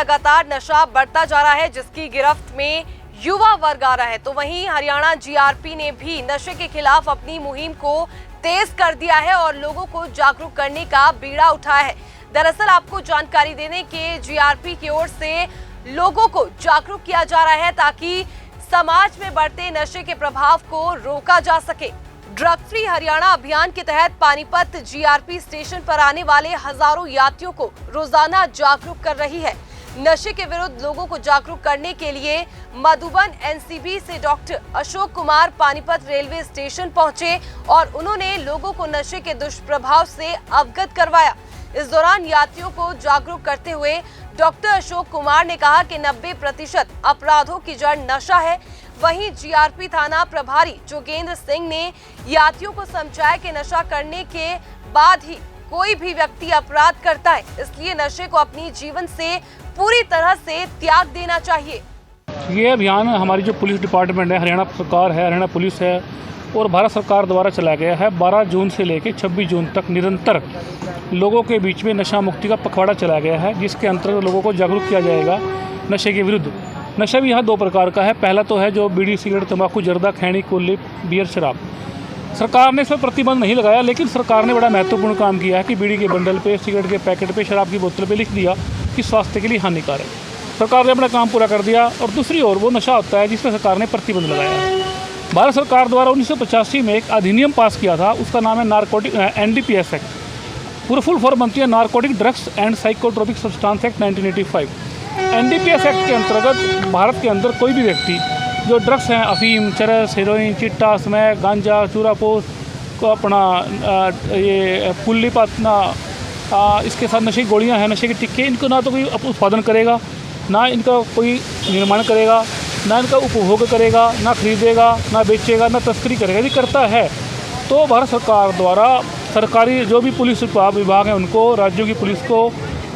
लगातार नशा बढ़ता जा रहा है, जिसकी गिरफ्त में युवा वर्ग आ रहा है। तो वहीं हरियाणा जीआरपी ने भी नशे के खिलाफ अपनी मुहिम को तेज कर दिया है और लोगों को जागरूक करने का बीड़ा उठाया है। दरअसल आपको जानकारी देने के जीआरपी की ओर से लोगों को जागरूक किया जा रहा है ताकि समाज में बढ़ते नशे के प्रभाव को रोका जा सके। ड्रग फ्री हरियाणा अभियान के तहत पानीपत जीआरपी स्टेशन पर आने वाले हजारों यात्रियों को रोजाना जागरूक कर रही है। नशे के विरुद्ध लोगों को जागरूक करने के लिए मधुबन एनसीबी से doctor Ashok Kumar Panipat railway station पहुंचे और उन्होंने लोगों को नशे के दुष्प्रभाव से अवगत करवाया। इस दौरान यात्रियों को जागरूक करते हुए डॉक्टर अशोक कुमार ने कहा कि 90% अपराधों की जड़ नशा है। वहीं जीआरपी थाना प्रभारी जोगेंद्र सिंह ने यात्रियों को समझाया कि नशा करने के बाद ही कोई भी व्यक्ति अपराध करता है, इसलिए नशे को अपनी जीवन से पूरी तरह से त्याग देना चाहिए। ये अभियान हमारी जो पुलिस डिपार्टमेंट है, हरियाणा सरकार है, हरियाणा पुलिस है और भारत सरकार द्वारा चलाया गया है। 12 जून से लेकर 26 जून तक निरंतर लोगों के बीच में नशा मुक्ति का पखवाड़ा चलाया गया है, जिसके अंतर्गत लोगों को जागरूक किया जाएगा नशे के विरुद्ध। नशा भी यहाँ 2 प्रकार का है। पहला तो है जो बीड़ी, सिगरेट, तंबाकू, जर्दा, खैनी, कुल्ली, बियर, शराब। सरकार ने इस पर प्रतिबंध नहीं लगाया, लेकिन सरकार ने बड़ा महत्वपूर्ण काम किया है कि बीड़ी के बंडल पे, सिगरेट के पैकेट पे, शराब की बोतल पे लिख दिया कि स्वास्थ्य के लिए हानिकारक। सरकार ने अपना काम पूरा कर दिया। और दूसरी ओर वो नशा होता है जिस पर सरकार ने प्रतिबंध लगाया है। भारत सरकार द्वारा 1985 में एक अधिनियम पास किया था, उसका नाम है नारकोटिक NDPS एक्ट। पूरा फुल फॉर्म बनती है narcotic drugs and psychotropic substance act 1985। NDPS act के अंतर्गत भारत के अंदर कोई भी व्यक्ति जो ड्रग्स हैं, अफीम, चरस, हेरोइन, चिट्टा, स्मैक, गांजा, चूरापोस को अपना ये पुल्ली पातना, इसके साथ नशे की गोलियां हैं, नशे के टिक्के, इनको ना तो कोई उत्पादन करेगा, ना इनका कोई निर्माण करेगा, ना इनका उपभोग करेगा, ना खरीदेगा, ना बेचेगा, ना तस्करी करेगा। यदि करता है तो भारत सरकार द्वारा सरकारी जो भी पुलिस विभाग हैं उनको, राज्यों की पुलिस को,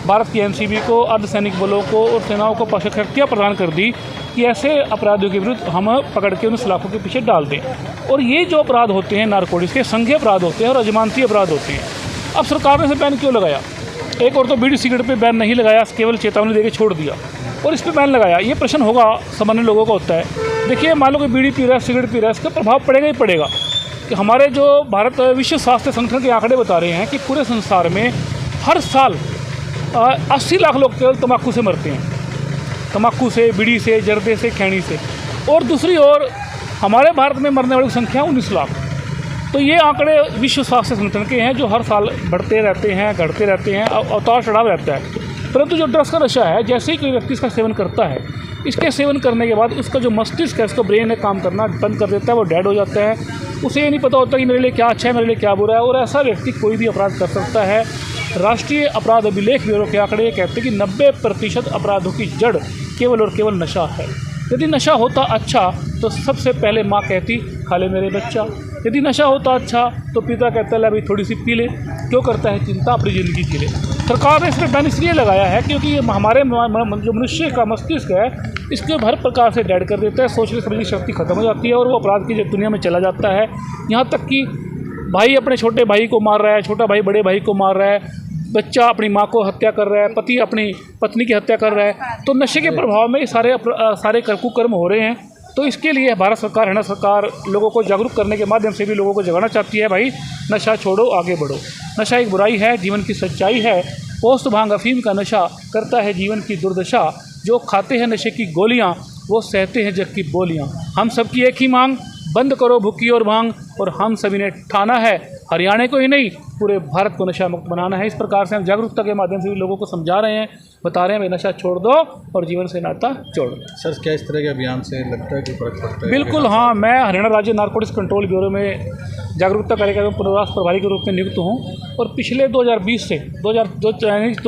भारत की NCB को, अर्धसैनिक बलों को और सेनाओं को शक्तियाँ प्रदान कर दी कि ऐसे अपराधियों के विरुद्ध हम पकड़ के उन सलाखों के पीछे डाल दें। और ये जो अपराध होते हैं नारकोटिक्स के, संघीय अपराध होते हैं और अजमानती अपराध होते हैं। अब सरकार ने इसे बैन क्यों लगाया? एक और तो बीड़ी सिगरेट पे बैन नहीं लगाया, केवल चेतावनी देके छोड़ दिया, और इस पर बैन लगाया। ये प्रश्न होगा सामान्य लोगों का होता है। देखिए, मान लो कि बीड़ी पी रहा है, सिगरेट पी रहा है, इसका प्रभाव पड़ेगा ही पड़ेगा। कि हमारे जो भारत विश्व स्वास्थ्य संगठन के आंकड़े बता रहे हैं कि पूरे संसार में हर साल 80 लाख लोग केवल तम्बाकू से मरते हैं, तम्बाकू से, बीड़ी से, जर्दे से, खैनी से। और दूसरी ओर हमारे भारत में मरने वाली संख्या 19 लाख। तो ये आंकड़े विश्व स्वास्थ्य संगठन के हैं जो हर साल बढ़ते रहते हैं, घटते रहते हैं, उतार चढ़ाव रहता है। परंतु जो ड्रग्स का नशा है, जैसे ही कोई व्यक्ति इसका सेवन करता है, इसके सेवन करने के बाद उसका जो मस्तिष्क है, उसका ब्रेन है, काम करना बंद कर देता है, वो डेड हो जाता है। उसे ये नहीं पता होता कि मेरे लिए क्या अच्छा है, मेरे लिए क्या बुरा है। और ऐसा व्यक्ति कोई भी अपराध कर सकता है। राष्ट्रीय अपराध अभिलेख ब्यूरो के आंकड़े कहते हैं कि 90% अपराधों की जड़ केवल और केवल नशा है। यदि नशा होता अच्छा तो सबसे पहले माँ कहती खा ले मेरे बच्चा। यदि नशा होता अच्छा तो पिता कहता है अभी थोड़ी सी पी ले। क्यों करता है चिंता अपनी ज़िंदगी के लिए? सरकार ने इसमें बैन इसलिए लगाया है क्योंकि हमारे जो मनुष्य का मस्तिष्क है, इसको हर प्रकार से डेड कर देता है, सोचने समझने की शक्ति खत्म हो जाती है और वो अपराध की दुनिया में चला जाता है। यहाँ तक कि भाई अपने छोटे भाई को मार रहा है, छोटा भाई बड़े भाई को मार रहा है, बच्चा अपनी माँ को हत्या कर रहा है, पति अपनी पत्नी की हत्या कर रहा है। तो नशे के प्रभाव में सारे कुकर्म हो रहे हैं। तो इसके लिए भारत सरकार, हरियाणा सरकार लोगों को जागरूक करने के माध्यम से भी लोगों को जगाना चाहती है, भाई नशा छोड़ो, आगे बढ़ो। नशा एक बुराई है, जीवन की सच्चाई है। पोस्त भांग अफीम का नशा करता है जीवन की दुर्दशा। जो खाते हैं नशे की गोलियां, वो सहते हैं जग की बोलियां। हम सबकी एक ही मांग, बंद करो भुक्की और भांग। और हम सभी ने ठाना है, हरियाणा को ही नहीं पूरे भारत को नशा मुक्त बनाना है। इस प्रकार से हम जागरूकता के माध्यम से भी लोगों को समझा रहे हैं, बता रहे हैं भाई नशा छोड़ दो और जीवन से नाता जोड़ दो। सर, क्या इस तरह के अभियान से लगता है कि फर्क पड़ता है? बिल्कुल हाँ, मैं हरियाणा राज्य नारकोटिक्स कंट्रोल ब्यूरो में जागरूकता कार्यक्रम पुनर्वास प्रभारी के रूप में नियुक्त हूँ। और पिछले 2020 से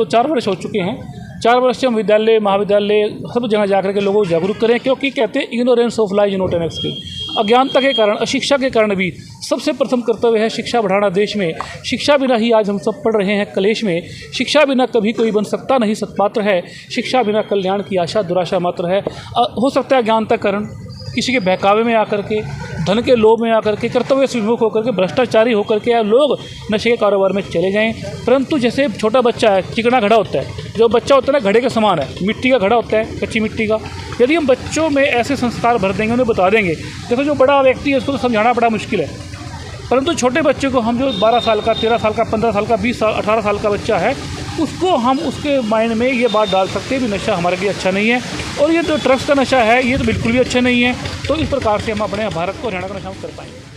4 वर्ष हो चुके हैं। 4 वर्ष से हम विद्यालय, महाविद्यालय सब जगह जाकर के लोगों को जागरूक करें, क्योंकि कहते हैं ignorance of lies not an excuse. अज्ञानता के कारण, अशिक्षा के कारण भी सबसे प्रथम कर्तव्य है शिक्षा बढ़ाना देश में। शिक्षा बिना ही आज हम सब पढ़ रहे हैं कलेश में। शिक्षा बिना कभी कोई बन सकता नहीं सत्पात्र है। शिक्षा बिना कल्याण की आशा दुराशा मात्र है। हो सकता है अज्ञानता कारण, किसी के बहकावे में आकर के धन के लोभ में आकर के, कर्तव्य से विमुख होकर के, भ्रष्टाचारी होकर के लोग नशे के कारोबार में चले जाएं। परंतु जैसे छोटा बच्चा है, चिकना घड़ा होता है, जो बच्चा होता है ना घड़े के समान है, मिट्टी का घड़ा होता है, कच्ची मिट्टी का। यदि हम बच्चों में ऐसे संस्कार भर देंगे, उन्हें बता देंगे, देखो जो बड़ा व्यक्ति है उसको तो समझाना बड़ा मुश्किल है, परंतु छोटे बच्चे को हम, जो 12 साल का, 13 साल का, 15 साल का, 20 साल, 18 साल का बच्चा है, उसको हम उसके माइंड में ये बात डाल सकते हैं भी नशा हमारे लिए अच्छा नहीं है, और ये जो ड्रग्स का नशा है ये तो बिल्कुल भी अच्छा नहीं है। तो इस प्रकार से हम अपने भारत को, हरियाणा का नशा मुक्त कर पाएंगे।